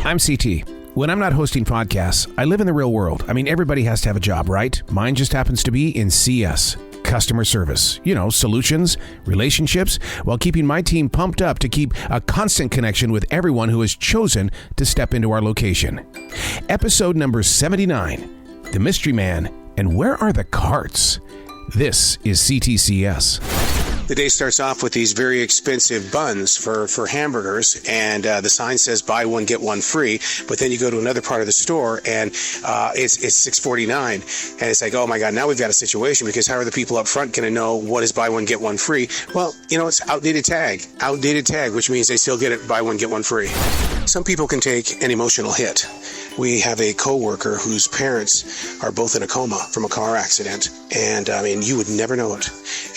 I'm CT. When I'm not hosting podcasts, I live in the real world. I mean, everybody has to have a job, right? Mine just happens to be in CS. Customer service. You know, solutions, relationships, while keeping my team pumped up to keep a constant connection with everyone who has chosen to step into our location. Episode number 79, The Mystery Man, and Where Are the Carts? This is C.T.C.S. The day starts off with these very expensive buns for hamburgers, and the sign says buy one, get one free. But then you go to another part of the store, and it's $6.49. And it's like, oh my God, now we've got a situation, because how are the people up front going to know what is buy one, get one free? Well, you know, it's outdated tag, which means they still get it buy one, get one free. Some people can take an emotional hit. We have a coworker whose parents are both in a coma from a car accident. And I mean, you would never know it.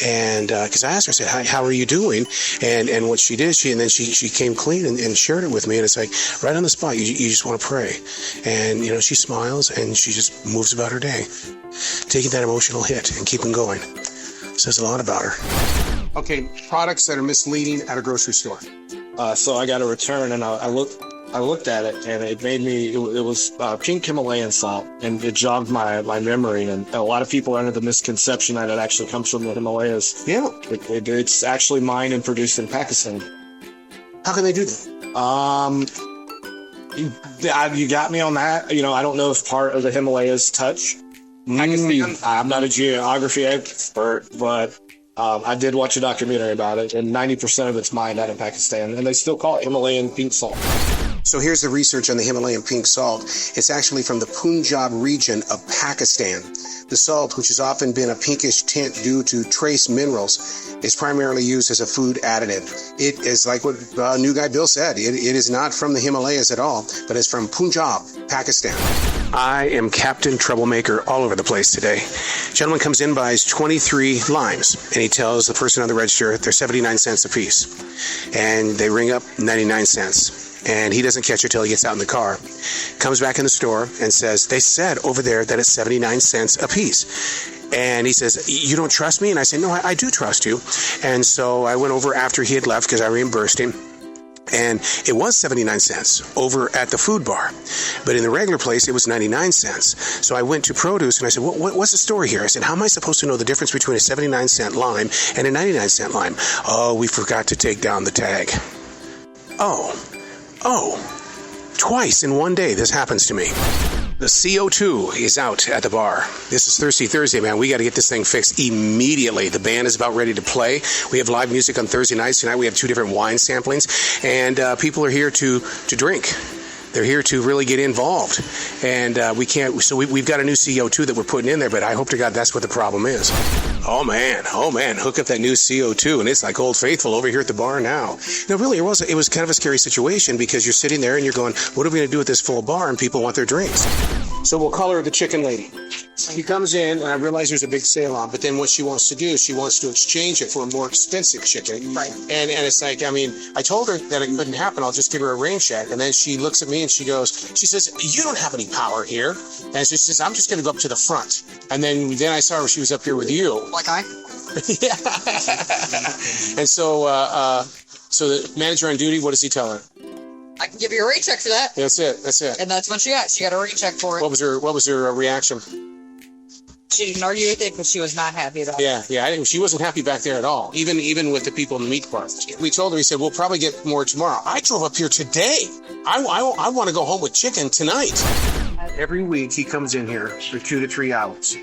And because I asked her, I said, hi, how are you doing? And what she did, she came clean and shared it with me. And it's like, right on the spot, you just want to pray. And, you know, she smiles and she just moves about her day. Taking that emotional hit and keeping going says a lot about her. Okay, products that are misleading at a grocery store. So I got a return, and I looked at it, and it made me, it was pink Himalayan salt, and it jogged my memory. And a lot of people are under the misconception that it actually comes from the Himalayas. Yeah. It's actually mined and produced in Pakistan. How can they do that? You got me on that. You know, I don't know if part of the Himalayas touch Pakistan. I'm not a geography expert, but I did watch a documentary about it, and 90% of it's mined out in Pakistan, and they still call it Himalayan pink salt. So here's the research on the Himalayan pink salt. It's actually from the Punjab region of Pakistan. The salt, which has often been a pinkish tint due to trace minerals, is primarily used as a food additive. It is like what new guy Bill said. It is not from the Himalayas at all, but it's from Punjab, Pakistan. I am Captain Troublemaker all over the place today. Gentleman comes in, buys 23 limes, and he tells the person on the register they're 79 cents a piece. And they ring up 99 cents. And he doesn't catch it till he gets out in the car. Comes back in the store and says, they said over there that it's 79 cents a piece. And he says, you don't trust me? And I say, no, I do trust you. And so I went over after he had left because I reimbursed him. And it was 79 cents over at the food bar. But in the regular place, it was 99 cents. So I went to produce and I said, what's the story here? I said, how am I supposed to know the difference between a 79 cent lime and a 99 cent lime? Oh, we forgot to take down the tag. Oh, twice in one day this happens to me. The CO2 is out at the bar. This is Thirsty Thursday, man. We got to get this thing fixed immediately. The band is about ready to play. We have live music on Thursday nights. Tonight we have 2 different wine samplings, and people are here to drink. They're here to really get involved, and we can't. So we've got a new CO2 that we're putting in there, but I hope to God that's what the problem is. Oh man, hook up that new CO2, and it's like Old Faithful over here at the bar now. No, really, it was kind of a scary situation, because you're sitting there and you're going, what are we going to do with this full bar? And people want their drinks. So we'll call her the chicken lady. She comes in, and I realize there's a big sale on, but then what she wants to do is she wants to exchange it for a more expensive chicken. Right. And it's like, I mean, I told her that it couldn't happen. I'll just give her a rain check. And then she looks at me and she says, you don't have any power here. And she says, I'm just going to go up to the front. And then I saw her, she was up here with you. Like I? Yeah. And so the manager on duty, what does he tell her? I can give you a rate check for that. That's it. And that's what she got. She got a rate check for it. What was her reaction? She didn't argue with it, but she was not happy about it. Yeah. She wasn't happy back there at all. Even with the people in the meat bar. We told her, he said, we'll probably get more tomorrow. I drove up here today. I want to go home with chicken tonight. Every week he comes in here for 2 to 3 hours.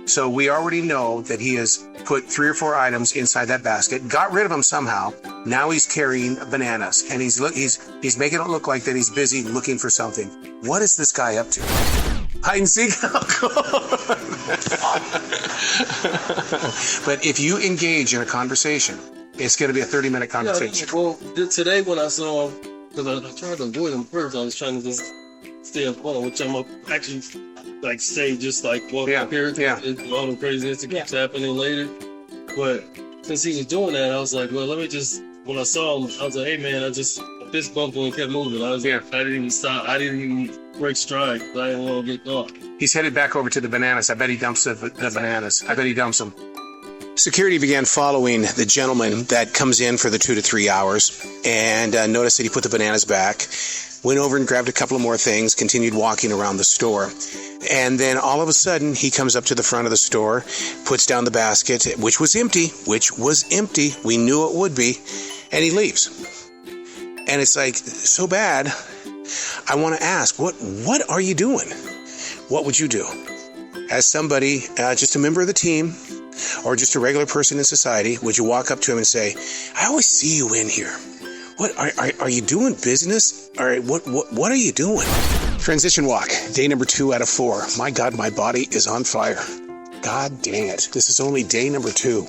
So we already know that he has put 3 or 4 items inside that basket, got rid of them somehow. Now he's carrying bananas, and he's making it look like that he's busy looking for something. What is this guy up to? Hide and seek? But if you engage in a conversation, it's going to be a 30-minute conversation. Well, today when I saw him, because I tried to avoid him first, I was trying to just stay up on, which I'm actually like say just like walk up here, all the craziness that keeps happening later. But since he was doing that, I was like, well, let me just. When I saw him, I was like, hey man, I just fist bumped him and kept moving. I didn't even stop. I didn't even break stride. I didn't want to get caught. He's headed back over to the bananas. I bet he dumps the bananas. I bet he dumps them. Security began following the gentleman that comes in for the 2 to 3 hours and noticed that he put the bananas back, went over and grabbed a couple of more things, continued walking around the store. And then all of a sudden, he comes up to the front of the store, puts down the basket, which was empty. We knew it would be, and he leaves. And it's like, so bad. I want to ask, what are you doing? What would you do? As somebody, just a member of the team, or just a regular person in society, would you walk up to him and say, I always see you in here. What are you doing business? All right, what are you doing? Transition walk, day number 2 out of 4. My God, my body is on fire. God dang it. This is only day number 2.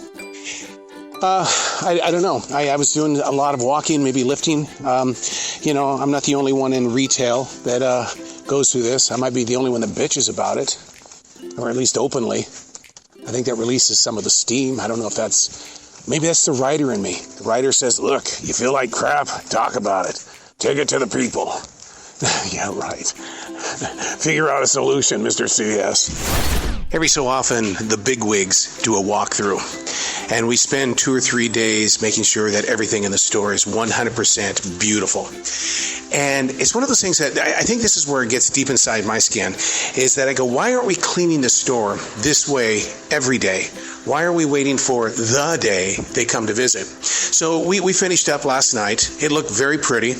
I don't know. I was doing a lot of walking, maybe lifting. I'm not the only one in retail that goes through this. I might be the only one that bitches about it, or at least openly. I think that releases some of the steam. I don't know if maybe that's the writer in me. The writer says, look, you feel like crap? Talk about it. Take it to the people. Yeah, right. Figure out a solution, Mr. C.S. Every so often, the bigwigs do a walkthrough, and we spend 2 or 3 days making sure that everything in the store is 100% beautiful. And it's one of those things that I think this is where it gets deep inside my skin, is that I go, why aren't we cleaning the store this way every day? Why are we waiting for the day they come to visit? So we finished up last night. It looked very pretty.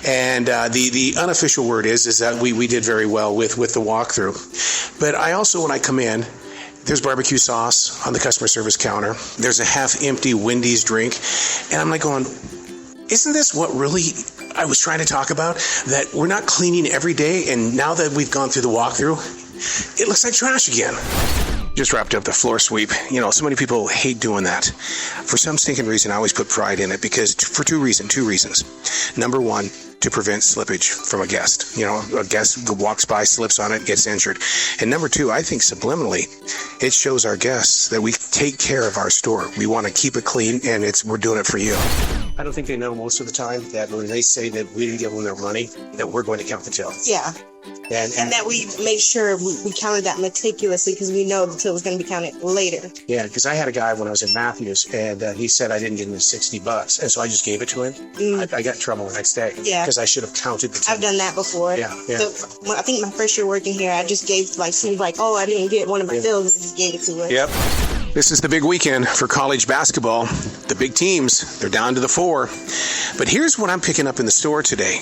And the unofficial word is that we did very well with the walkthrough. But I also, when I come in, there's barbecue sauce on the customer service counter. There's a half-empty Wendy's drink. And I'm like going, isn't this what really I was trying to talk about? That we're not cleaning every day, and now that we've gone through the walkthrough, it looks like trash again. Just wrapped up the floor sweep. So many people hate doing that. For some stinking reason, I always put pride in it because for two reasons. Number one, to prevent slippage from a guest. A guest walks by, slips on it, gets injured. And number two, I think subliminally, it shows our guests that we take care of our store. We want to keep it clean, and we're doing it for you. I don't think they know most of the time that when they say that we didn't give them their money, that we're going to count the till. Yeah. And that we made sure we counted that meticulously because we know the till was going to be counted later. Yeah, because I had a guy when I was in Matthews, and he said I didn't give him $60, and so I just gave it to him. I got in trouble the next day. Yeah. Because I should have counted the till. I've done that before. Yeah. So, I think my first year working here, I just gave, she was like, oh, I didn't get one of my bills, and just gave it to her. Yep. This is the big weekend for college basketball. The big teams, they're down to the 4. But here's what I'm picking up in the store today.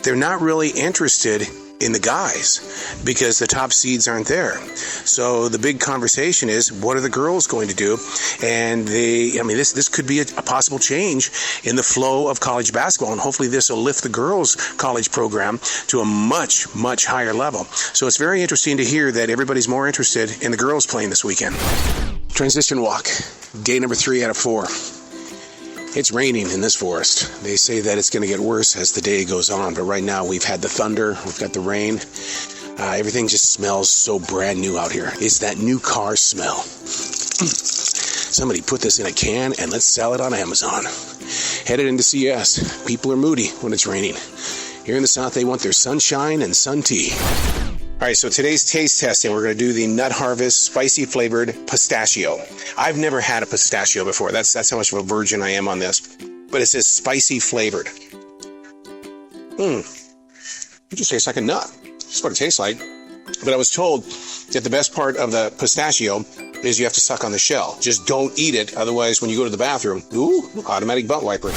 They're not really interested in the guys because the top seeds aren't there. So the big conversation is, what are the girls going to do? And this could be a possible change in the flow of college basketball, and hopefully this will lift the girls' college program to a much, much higher level. So it's very interesting to hear that everybody's more interested in the girls playing this weekend. Transition walk, day number 3 out of 4. It's raining in this forest. They say that it's going to get worse as the day goes on, but right now we've had the thunder, we've got the rain. Everything just smells so brand new out here. It's that new car smell. Somebody put this in a can and let's sell it on Amazon. Headed into C.S. People are moody when it's raining. Here in the South, they want their sunshine and sun tea. All right, so today's taste testing, we're going to do the Nut Harvest spicy flavored pistachio. I've never had a pistachio before. That's how much of a virgin I am on this. But it says spicy flavored. It just tastes like a nut. That's what it tastes like. But I was told that the best part of the pistachio is you have to suck on the shell. Just don't eat it. Otherwise, when you go to the bathroom, automatic butt wiper.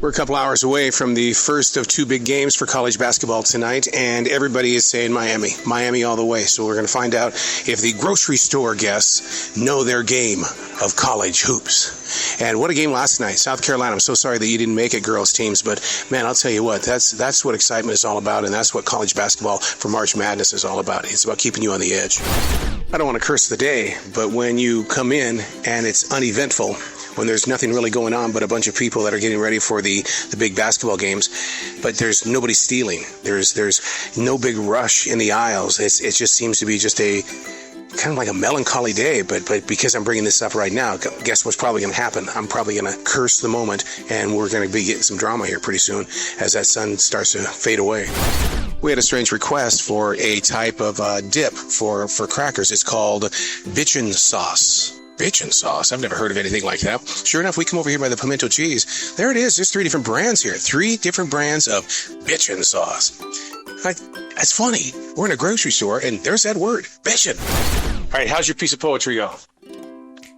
We're a couple hours away from the first of 2 big games for college basketball tonight, and everybody is saying Miami all the way. So we're going to find out if the grocery store guests know their game of college hoops. And what a game last night. South Carolina, I'm so sorry that you didn't make it, girls teams, but man, I'll tell you what, that's what excitement is all about, and that's what college basketball for March Madness is all about. It's about keeping you on the edge. I don't want to curse the day, but when you come in and it's uneventful, when there's nothing really going on but a bunch of people that are getting ready for the big basketball games, but there's nobody stealing. There's no big rush in the aisles. It just seems to be just a kind of like a melancholy day, but because I'm bringing this up right now, guess what's probably going to happen? I'm probably going to curse the moment, and we're going to be getting some drama here pretty soon as that sun starts to fade away. We had a strange request for a type of dip for crackers. It's called bitchin' sauce. Bitchin' sauce. I've never heard of anything like that. Sure enough, we come over here by the pimento cheese. There it is. There's 3 different brands here. 3 different brands of bitchin' sauce. That's funny. We're in a grocery store, and there's that word, bitchin'. All right, how's your piece of poetry go?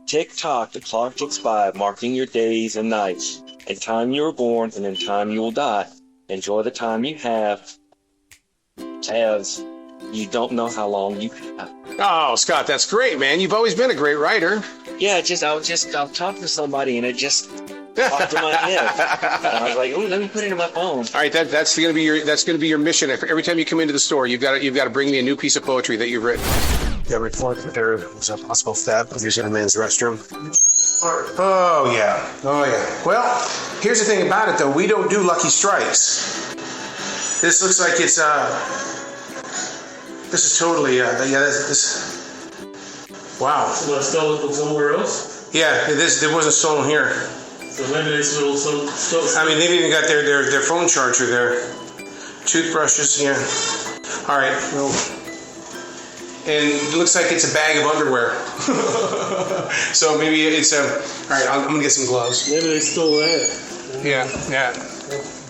Tick-tock, the clock ticks by, marking your days and nights. In time you were born, and in time you will die. Enjoy the time you have, as you don't know how long you have. Oh, Scott, that's great, man. You've always been a great writer. Yeah, I'm talking to somebody, and it just popped in my head. And I was like, "Oh, let me put it in my phone." All right, that's going to be your mission. Every time you come into the store, you've got to bring me a new piece of poetry that you've written. Yeah, report that there was a possible theft using a men's restroom. Oh yeah. Well, here's the thing about it, though. We don't do lucky strikes. This looks like it's This is totally this. Wow. So I stole it from somewhere else? Yeah, there wasn't stolen here. So maybe they stole some stuff. I mean, they've even got their phone charger there. Toothbrushes, yeah. All right. Well, and it looks like it's a bag of underwear. So maybe it's all right, I'm going to get some gloves. Maybe they stole that. Yeah.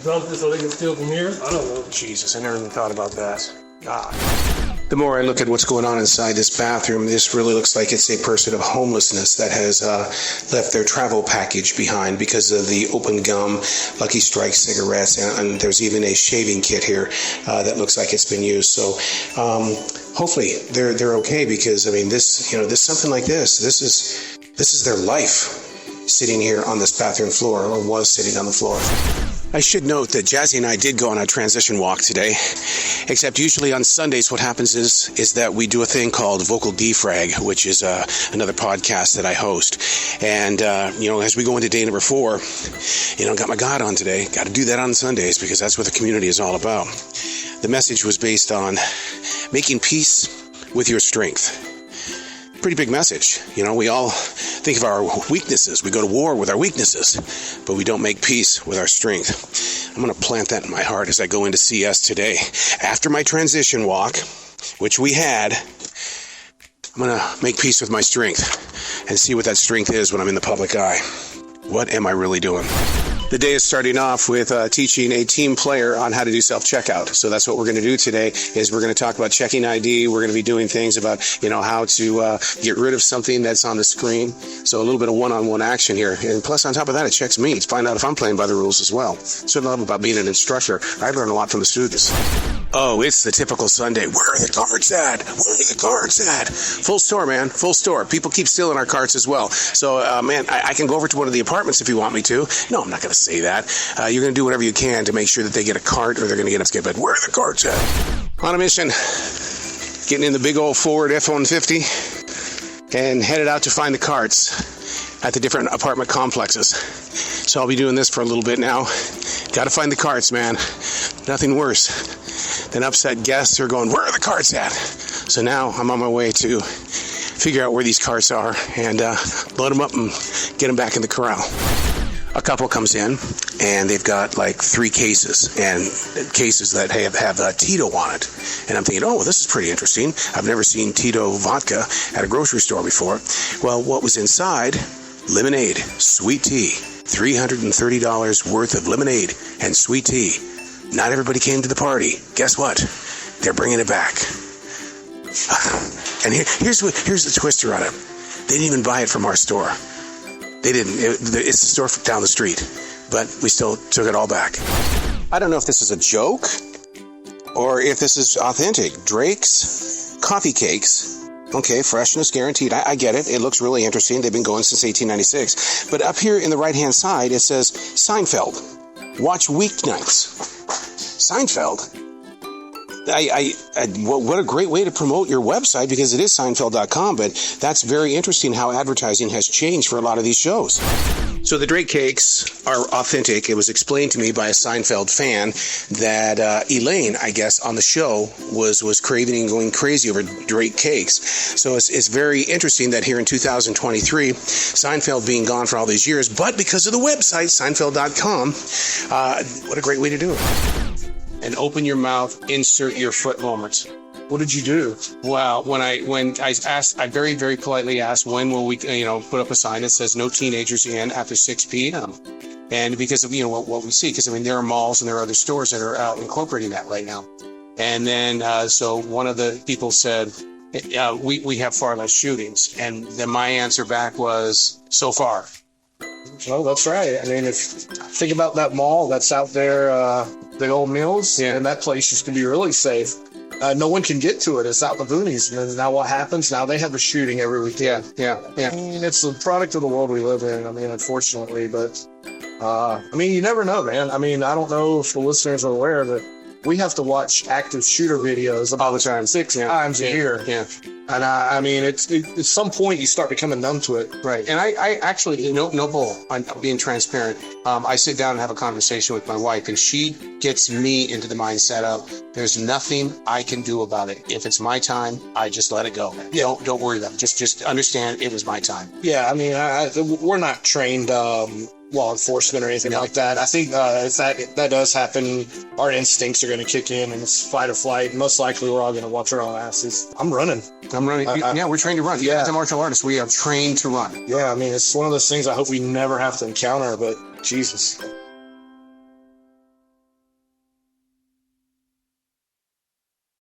Dumped it so they can steal from here? I don't know. Jesus, I never even thought about that. God. The more I look at what's going on inside this bathroom, this really looks like it's a person of homelessness that has left their travel package behind because of the open gum, Lucky Strike cigarettes, and there's even a shaving kit here that looks like it's been used. So hopefully they're okay, because I mean this something like this is their life sitting here on this bathroom floor, or was sitting on the floor. I should note that Jazzy and I did go on a transition walk today, except usually on Sundays what happens is that we do a thing called Vocal Defrag, which is another podcast that I host. And, as we go into day number 4, got my God on today. Got to do that on Sundays because that's what the community is all about. The message was based on making peace with your strength. Pretty big message. We all think of our weaknesses. We go to war with our weaknesses, but we don't make peace with our strength. I'm going to plant that in my heart as I go into CS today. After my transition walk, which we had, I'm going to make peace with my strength and see what that strength is when I'm in the public eye. What am I really doing? The day is starting off with teaching a team player on how to do self-checkout. So that's what we're going to do today, is we're going to talk about checking ID. We're going to be doing things about, how to get rid of something that's on the screen. So a little bit of one-on-one action here. And plus, on top of that, it checks me to find out if I'm playing by the rules as well. That's what I love about being an instructor. I learn a lot from the students. Oh, it's the typical Sunday. Where are the carts at? Where are the carts at? Full store, man. Full store. People keep stealing our carts as well. So, I can go over to one of the apartments if you want me to. No, I'm not going to say that. You're going to do whatever you can to make sure that they get a cart, or they're going to get a skip. But where are the carts at? On a mission. Getting in the big old Ford F-150 and headed out to find the carts at the different apartment complexes. So I'll be doing this for a little bit now. Got to find the carts, man. Nothing worse than upset guests who are going, where are the carts at? So now I'm on my way to figure out where these carts are and load them up and get them back in the corral. A couple comes in, and they've got like 3 cases, and cases that have Tito on it. And I'm thinking, oh, well, this is pretty interesting. I've never seen Tito vodka at a grocery store before. Well, what was inside? Lemonade, sweet tea, $330 worth of lemonade and sweet tea. Not everybody came to the party. Guess what? They're bringing it back. And here's the twister on it. They didn't even buy it from our store. They didn't. It's the store down the street, but we still took it all back. I don't know if this is a joke or if this is authentic. Drake's Coffee Cakes. Okay, freshness guaranteed. I get it. It looks really interesting. They've been going since 1896. But up here in the right-hand side, it says Seinfeld. Watch weeknights. Seinfeld? What a great way to promote your website, because it is Seinfeld.com, but that's very interesting how advertising has changed for a lot of these shows. So the Drake cakes are authentic. It was explained to me by a Seinfeld fan that Elaine, I guess, on the show was craving and going crazy over Drake cakes. So it's very interesting that here in 2023, Seinfeld being gone for all these years, but because of the website, Seinfeld.com, what a great way to do it. And open your mouth, insert your foot moments. What did you do? Well, when I asked, I very, very politely asked, when will we, put up a sign that says no teenagers in after 6 p.m. And because of, what we see, because, there are malls and there are other stores that are incorporating that right now. And then, so one of the people said, we have far less shootings. And then my answer back was, so far. Well, that's right. I mean, if think about that mall that's out there, the old Mills, and that place used to be really safe. No one can get to it. It's out in the boonies. And now what happens? Now they have a shooting every weekend. Yeah. I mean, it's a product of the world we live in. I mean, unfortunately, but you never know, man. I mean, I don't know if the listeners are aware that we have to watch active shooter videos all the time, 6 times a year. Yeah. And it's at some point you start becoming numb to it. Right. And I actually, no bull, I'm being transparent. I sit down and have a conversation with my wife, and she gets me into the mindset of there's nothing I can do about it. If it's my time, I just let it go. Yeah. Don't worry about it. Just understand it was my time. Yeah. I mean, we're not trained law enforcement or anything like that. I think if that does happen, our instincts are going to kick in, and it's fight or flight. Most likely, we're all going to watch our own asses. I'm running. We're trained to run. Yeah, as a martial artist, we are trained to run. Yeah, I mean, it's one of those things I hope we never have to encounter, but Jesus.